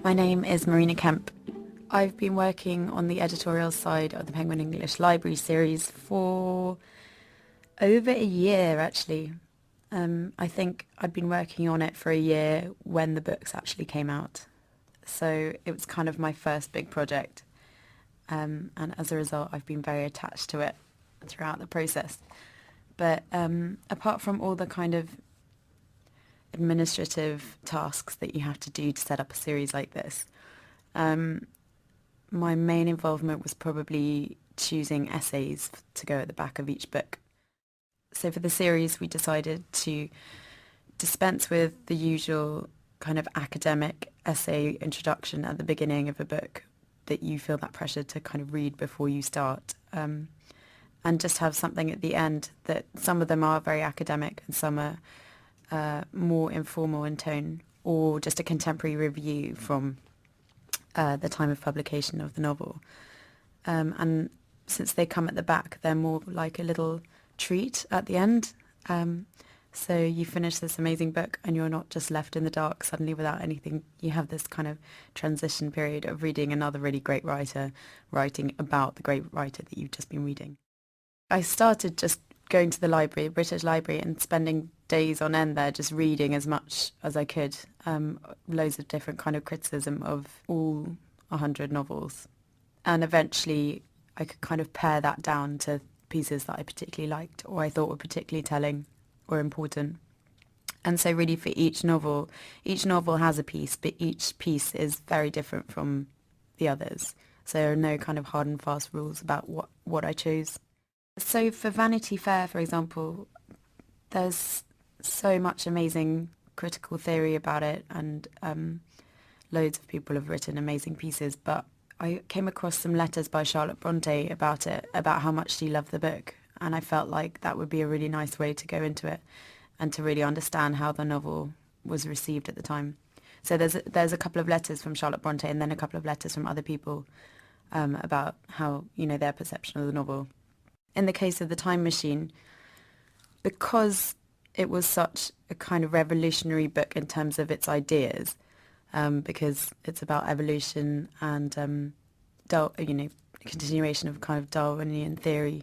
My name is Marina Kemp. I've been working on the editorial side of the Penguin English Library series for over a year, actually. I think I'd been working on it for a year when the books actually came out. So it was kind of my first big project. And as a result, I've been very attached to it throughout the process. But apart from all the kind of administrative tasks that you have to do to set up a series like this, my main involvement was probably choosing essays to go at the back of each book. So for the series, we decided to dispense with the usual kind of academic essay introduction at the beginning of a book that you feel that pressure to kind of read before you start, and just have something at the end that some of them are very academic and some are more informal in tone, or just a contemporary review from the time of publication of the novel. And since they come at the back, they're more like a little treat at the end. So you finish this amazing book and you're not just left in the dark suddenly without anything. You have this kind of transition period of reading another really great writer writing about the great writer that you've just been reading. I started just going to the library, British Library, and spending days on end there just reading as much as I could, loads of different kind of criticism of all 100 novels. And eventually I could kind of pare that down to pieces that I particularly liked or I thought were particularly telling or important. And so really for each novel has a piece, but each piece is very different from the others. So there are no kind of hard and fast rules about what I chose. So for Vanity Fair, for example, there's so much amazing critical theory about it, and loads of people have written amazing pieces, but I came across some letters by Charlotte Bronte about it, about how much she loved the book, and I felt like that would be a really nice way to go into it and to really understand how the novel was received at the time. So there's a couple of letters from Charlotte Bronte and then a couple of letters from other people about how, their perception of the novel. In the case of The Time Machine, because it was such a kind of revolutionary book in terms of its ideas, because it's about evolution and continuation of kind of Darwinian theory,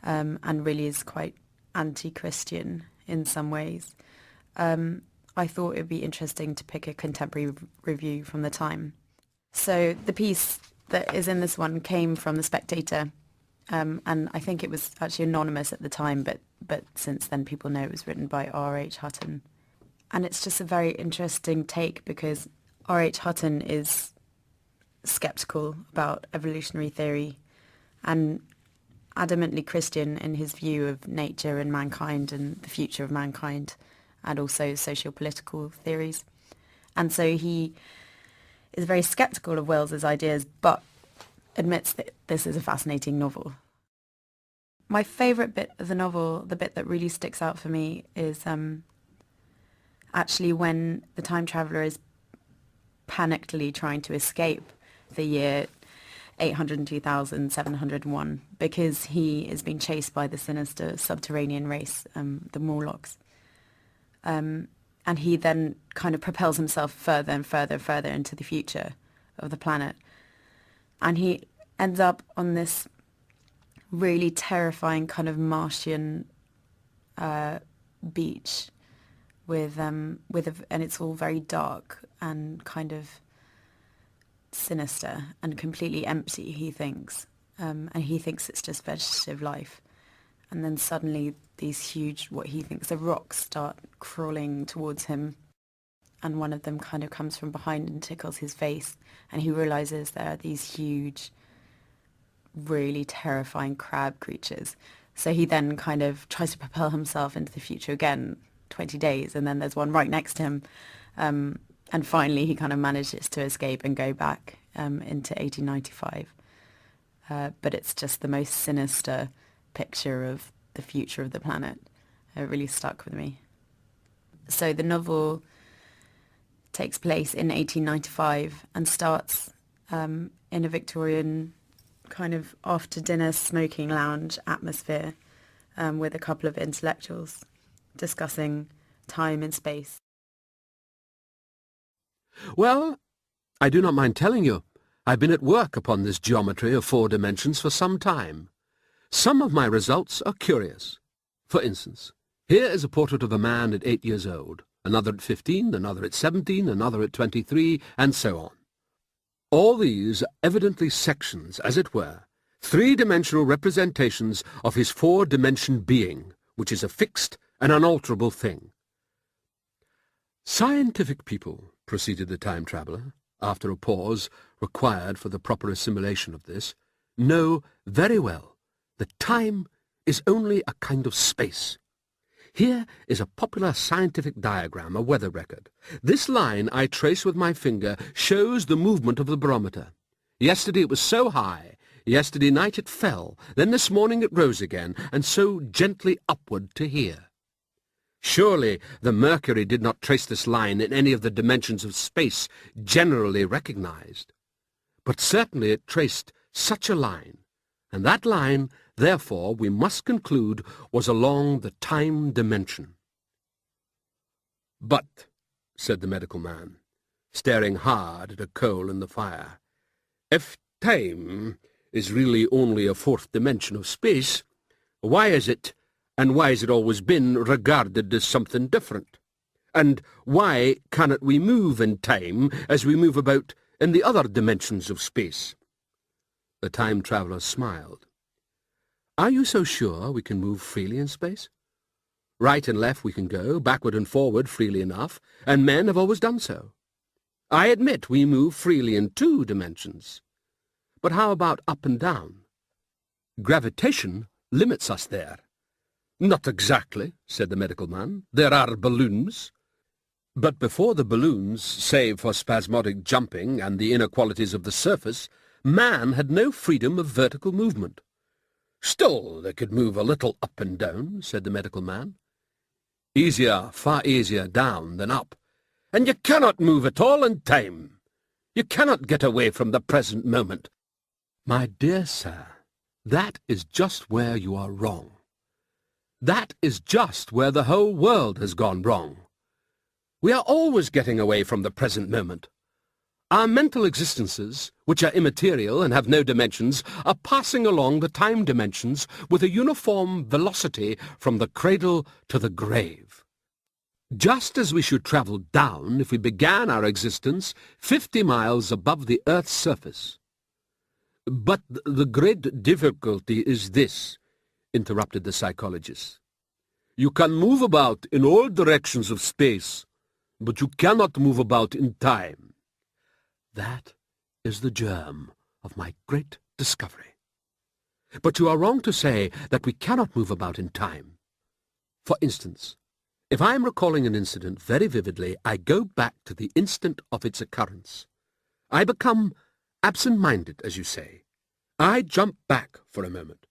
and really is quite anti-Christian in some ways. I thought it would be interesting to pick a contemporary review from the time. So the piece that is in this one came from The Spectator, and I think it was actually anonymous at the time, but since then people know it was written by R.H. Hutton. And it's just a very interesting take because R.H. Hutton is skeptical about evolutionary theory and adamantly Christian in his view of nature and mankind and the future of mankind, and also socio-political theories. And so he is very skeptical of Wells's ideas, but admits that this is a fascinating novel. My favourite bit of the novel, the bit that really sticks out for me, is actually when the time traveller is panickedly trying to escape the year 802,701 because he is being chased by the sinister subterranean race, the Morlocks. And he then kind of propels himself further and further and further into the future of the planet. And he ends up on this really terrifying kind of Martian beach and it's all very dark and kind of sinister and completely empty, he thinks. And he thinks it's just vegetative life. And then suddenly these huge, what he thinks are rocks, start crawling towards him. And one of them kind of comes from behind and tickles his face. And he realizes there are these huge, really terrifying crab creatures. So he then kind of tries to propel himself into the future again, 20 days. And then there's one right next to him. And finally he kind of manages to escape and go back into 1895. But it's just the most sinister picture of the future of the planet. It really stuck with me. So the novel takes place in 1895 and starts in a Victorian kind of after-dinner smoking lounge atmosphere with a couple of intellectuals discussing time and space. Well, I do not mind telling you, I've been at work upon this geometry of 4 dimensions for some time. Some of my results are curious. For instance, here is a portrait of a man at 8 years old, another at 15, another at 17, another at 23, and so on. All these are evidently sections, as it were, 3-dimensional representations of his 4-dimension being, which is a fixed and unalterable thing. Scientific people, proceeded the time-traveller, after a pause required for the proper assimilation of this, know very well that time is only a kind of space. Here is a popular scientific diagram, a weather record. This line I trace with my finger shows the movement of the barometer. Yesterday it was so high, yesterday night it fell, then this morning it rose again, and so gently upward to here. Surely the mercury did not trace this line in any of the dimensions of space generally recognized. But certainly it traced such a line, and that line, therefore, we must conclude, was along the time dimension. "But," said the medical man, staring hard at a coal in the fire, "if time is really only a 4th dimension of space, why is it, and why has it always been, regarded as something different? And why cannot we move in time as we move about in the other dimensions of space?" The time-traveller smiled. "Are you so sure we can move freely in space? Right and left we can go, backward and forward freely enough, and men have always done so. I admit we move freely in 2 dimensions. But how about up and down? Gravitation limits us there." "Not exactly," said the medical man. "There are balloons." "But before the balloons, save for spasmodic jumping and the inequalities of the surface, man had no freedom of vertical movement." "Still, they could move a little up and down," said the medical man. "Easier, far easier down than up. And you cannot move at all in time. You cannot get away from the present moment." "My dear sir, that is just where you are wrong. That is just where the whole world has gone wrong. We are always getting away from the present moment. Our mental existences, which are immaterial and have no dimensions, are passing along the time dimensions with a uniform velocity from the cradle to the grave. Just as we should travel down if we began our existence 50 miles above the Earth's surface. "But the great difficulty is this," interrupted the psychologist. "You can move about in all directions of space, but you cannot move about in time." "That is the germ of my great discovery. But you are wrong to say that we cannot move about in time. For instance, if I am recalling an incident very vividly, I go back to the instant of its occurrence. I become absent-minded, as you say. I jump back for a moment.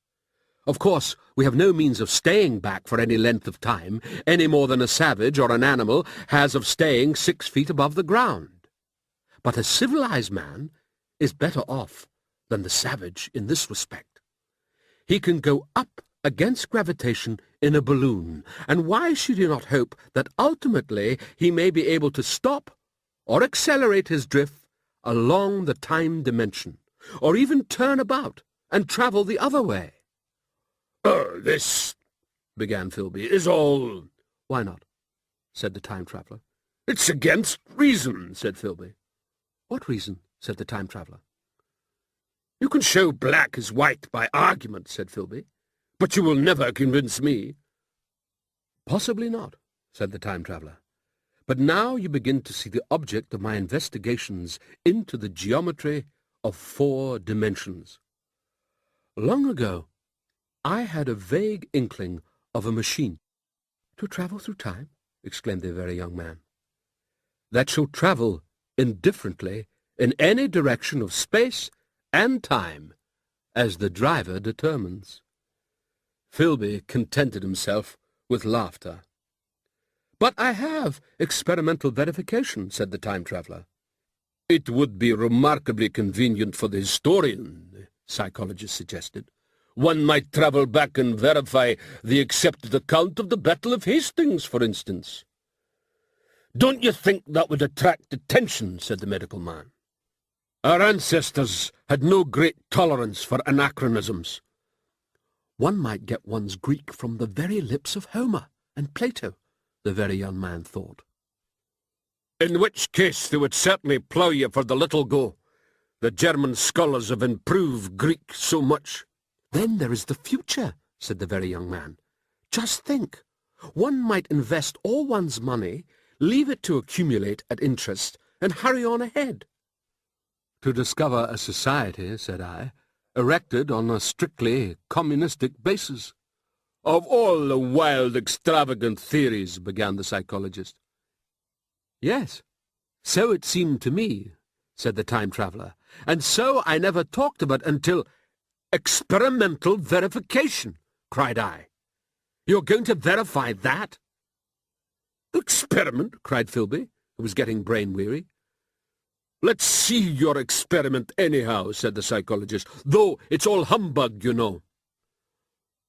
Of course, we have no means of staying back for any length of time, any more than a savage or an animal has of staying 6 feet above the ground. But a civilized man is better off than the savage in this respect. He can go up against gravitation in a balloon, and why should he not hope that ultimately he may be able to stop or accelerate his drift along the time dimension, or even turn about and travel the other way? "This," began Philby, "is all—" "Why not?" said the time-traveller. "It's against reason," said Philby. "What reason?" said the time-traveller. "You can show black as white by argument," said Philby, "but you will never convince me." "Possibly not," said the time-traveller. "But now you begin to see the object of my investigations into the geometry of 4 dimensions. Long ago, I had a vague inkling of a machine." "To travel through time?" exclaimed the very young man. "That shall travel indifferently in any direction of space and time, as the driver determines." Philby contented himself with laughter. "But I have experimental verification," said the time-traveller. "It would be remarkably convenient for the historian," the psychologist suggested. "One might travel back and verify the accepted account of the Battle of Hastings, for instance." "Don't you think that would attract attention?" said the medical man. Our ancestors had no great tolerance for anachronisms. One might get one's Greek from the very lips of Homer and Plato, the very young man thought. In which case they would certainly plough you for the little go. The German scholars have improved Greek so much. Then there is the future, said the very young man. Just think. One might invest all one's money, leave it to accumulate at interest, and hurry on ahead. To discover a society, said I, erected on a strictly communistic basis. Of all the wild, extravagant theories, began the psychologist. Yes, so it seemed to me, said the time-traveller, and so I never talked of it until— Experimental verification, cried I. You're going to verify that? Experiment, cried Philby, who was getting brain-weary. Let's see your experiment anyhow, said the psychologist, though it's all humbug, you know.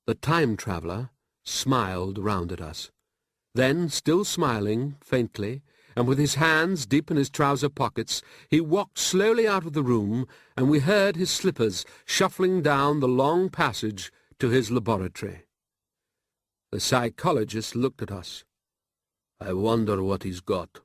The time-traveller smiled round at us. Then, still smiling, faintly, and with his hands deep in his trouser pockets, he walked slowly out of the room, and we heard his slippers shuffling down the long passage to his laboratory. The psychologist looked at us. I wonder what he's got,